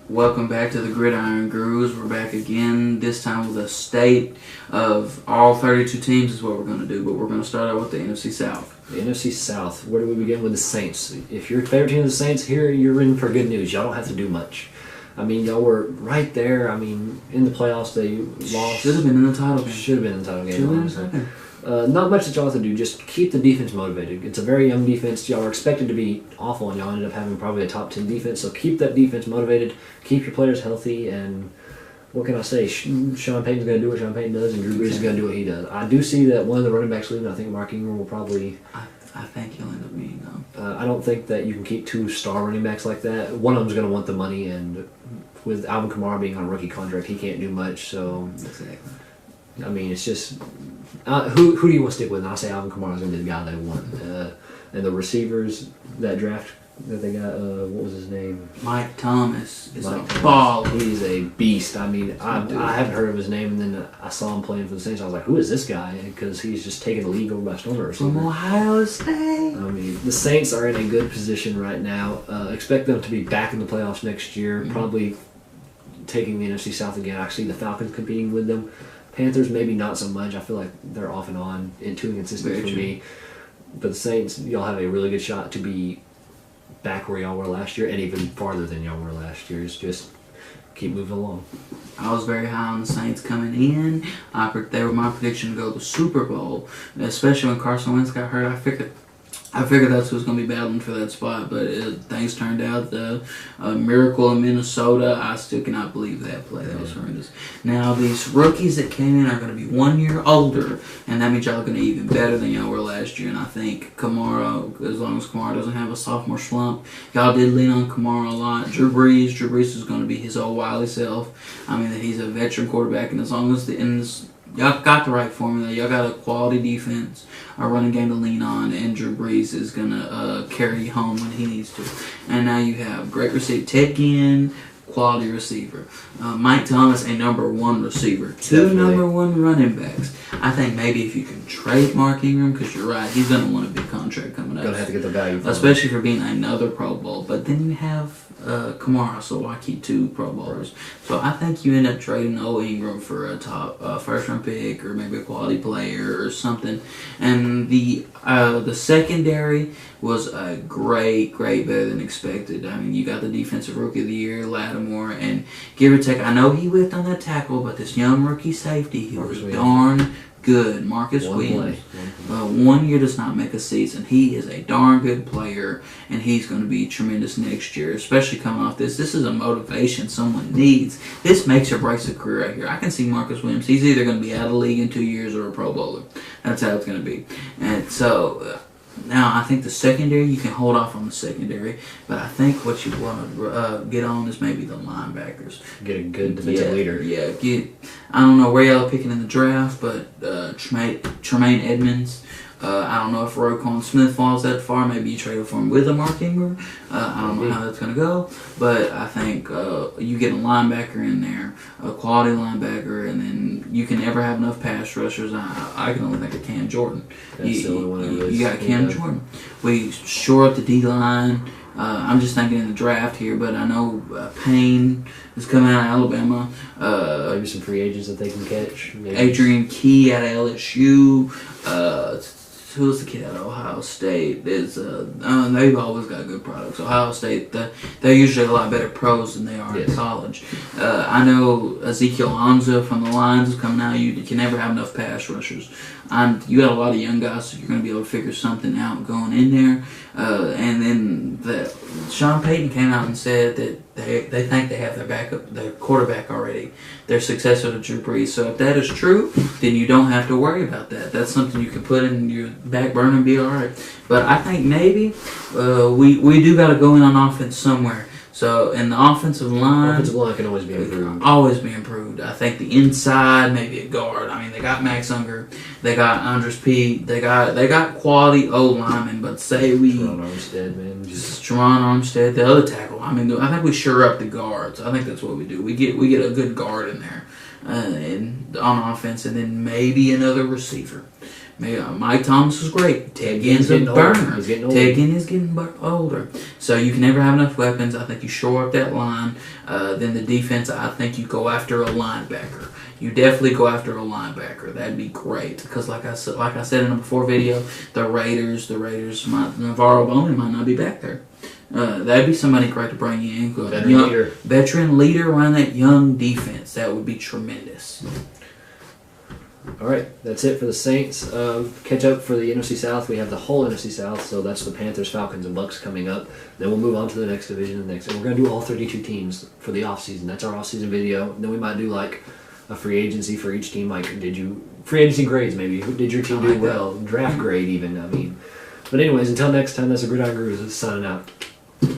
Welcome back to the Gridiron Gurus. We're back again, this time with a state of all 32 teams is what we're going to do, but we're going to start out with the NFC South. The NFC South, where do we begin with the Saints? If you're a favorite team of the Saints, here you're in for good news. Y'all don't have to do much. I mean, y'all were right there. I mean, in the playoffs, they lost. Should have been in the title game. Should have been in the title game. Not much that y'all have to do. Just keep the defense motivated. It's a very young defense. Y'all are expected to be awful, and y'all ended up having probably a top 10 defense. So keep that defense motivated. Keep your players healthy. And what can I say? Sean Payton's going to do what Sean Payton does, and Drew Brees is going to do what he does. I do see that one of the running backs leaving. I think Mark Ingram will probably. I think he'll end up being gone. I don't think that you can keep two star running backs like that. One of them's going to want the money, and with Alvin Kamara being on a rookie contract, he can't do much. So exactly. I mean, it's just who do you want to stick with? And I'll say Alvin Kamara is going to be the guy they want. And the receivers that draft that they got, what was his name? Mike Thomas is a ball. He's a beast. I mean, I haven't heard of his name, and then I saw him playing for the Saints. I was like, who is this guy? Because he's just taking the league over by storm. From Ohio State. I mean, the Saints are in a good position right now. Expect them to be back in the playoffs next year, probably taking the NFC South again. I see the Falcons competing with them. Panthers, maybe not so much. I feel like they're off and on, too inconsistent for me. But the Saints, y'all have a really good shot to be back where y'all were last year, and even farther than y'all were last year. It's just keep moving along. I was very high on the Saints coming in. They were my prediction to go to the Super Bowl, especially when Carson Wentz got hurt. I figured that's who was going to be battling for that spot, but things turned out. The miracle in Minnesota, I still cannot believe that play. That was horrendous. Now, these rookies that came in are going to be 1 year older, and that means y'all are going to be even better than y'all were last year. And I think Kamara, as long as Kamara doesn't have a sophomore slump, y'all did lean on Kamara a lot. Drew Brees is going to be his old wily self. I mean, that he's a veteran quarterback, and as long as y'all got the right formula. Y'all got a quality defense, a running game to lean on, and Drew Brees is going to carry you home when he needs to. And now you have great receiver. Ted Ginn, quality receiver. Mike Thomas, a number one receiver. Two number one running backs. I think maybe if you can trade Mark Ingram, because you're right, he's going to want a big contract coming up. Going to have to get the value for especially for being another Pro Bowl. But then you have Kamara, so why keep two Pro Bowlers? So I think you end up trading old Ingram for a top first-round pick or maybe a quality player or something. And the secondary was a great, better than expected. I mean, you got the Defensive Rookie of the Year, Lattimore, and give or take, I know he whiffed on that tackle, but this young rookie safety, he was darn good. Marcus Williams. 1 year does not make a season. He is a darn good player, and he's going to be tremendous next year, especially coming off this. This is a motivation someone needs. This makes or breaks a career right here. I can see Marcus Williams. He's either going to be out of the league in 2 years or a Pro Bowler. That's how it's going to be. And so now I think the secondary, you can hold off on the secondary, but I think what you want to get on is maybe the linebackers. Get a good defensive leader. Yeah, I don't know where y'all are picking in the draft, but Tremaine Edmonds. I don't know if Roquan Smith falls that far. Maybe you trade for him with a Mark Ingram. I don't know how that's going to go. But I think you get a linebacker in there, a quality linebacker, and then you can never have enough pass rushers. I can only think of Cam Jordan. You got Cam Jordan. We shore up the D-line. I'm just thinking in the draft here, but I know Payne is coming out of Alabama. Maybe some free agents that they can catch. Maybe. Adrian Key out of LSU. Who's the kid out of Ohio State? They've always got good products. Ohio State, they're usually a lot better pros than they are in college. I know Ezekiel Anza from the Lions is coming out. You can never have enough pass rushers. You got a lot of young guys, so you're going to be able to figure something out going in there. And then Sean Payton came out and said that they think they have their quarterback already, their successor to Drew Brees. So if that is true, then you don't have to worry about that. That's something you can put in your back burner and be all right. But I think maybe we do got to go in on offense somewhere. So in the offensive line can always be improved. Always be improved. I think the inside, maybe a guard. I mean, they got Max Unger, they got Andres Pete, they got quality old linemen. But say Teron Armstead, man, Teron Armstead, the other tackle. I mean, I think we shore up the guards. I think that's what we do. We get a good guard in there, and on offense, and then maybe another receiver. Mike Thomas was great. Ted Ginn's a getting older. burner. He's getting older. Ted Ginn is getting older. So you can never have enough weapons. I think you shore up that line. Then the defense, I think you go after a linebacker. You definitely go after a linebacker. That'd be great. Because like I said in a before video, the Raiders Navarro Bowman might not be back there. That'd be somebody great to bring in. Veteran leader around that young defense. That would be tremendous. All right, that's it for the Saints. Catch up for the NFC South. We have the whole NFC South, so that's the Panthers, Falcons, and Bucks coming up. Then we'll move on to the next division and we're going to do all 32 teams for the offseason. That's our offseason video. And then we might do like a free agency for each team. Like, free agency grades maybe? Did your team do well? Draft grade even, I mean. But anyways, until next time, that's a Gridiron Gurus signing out.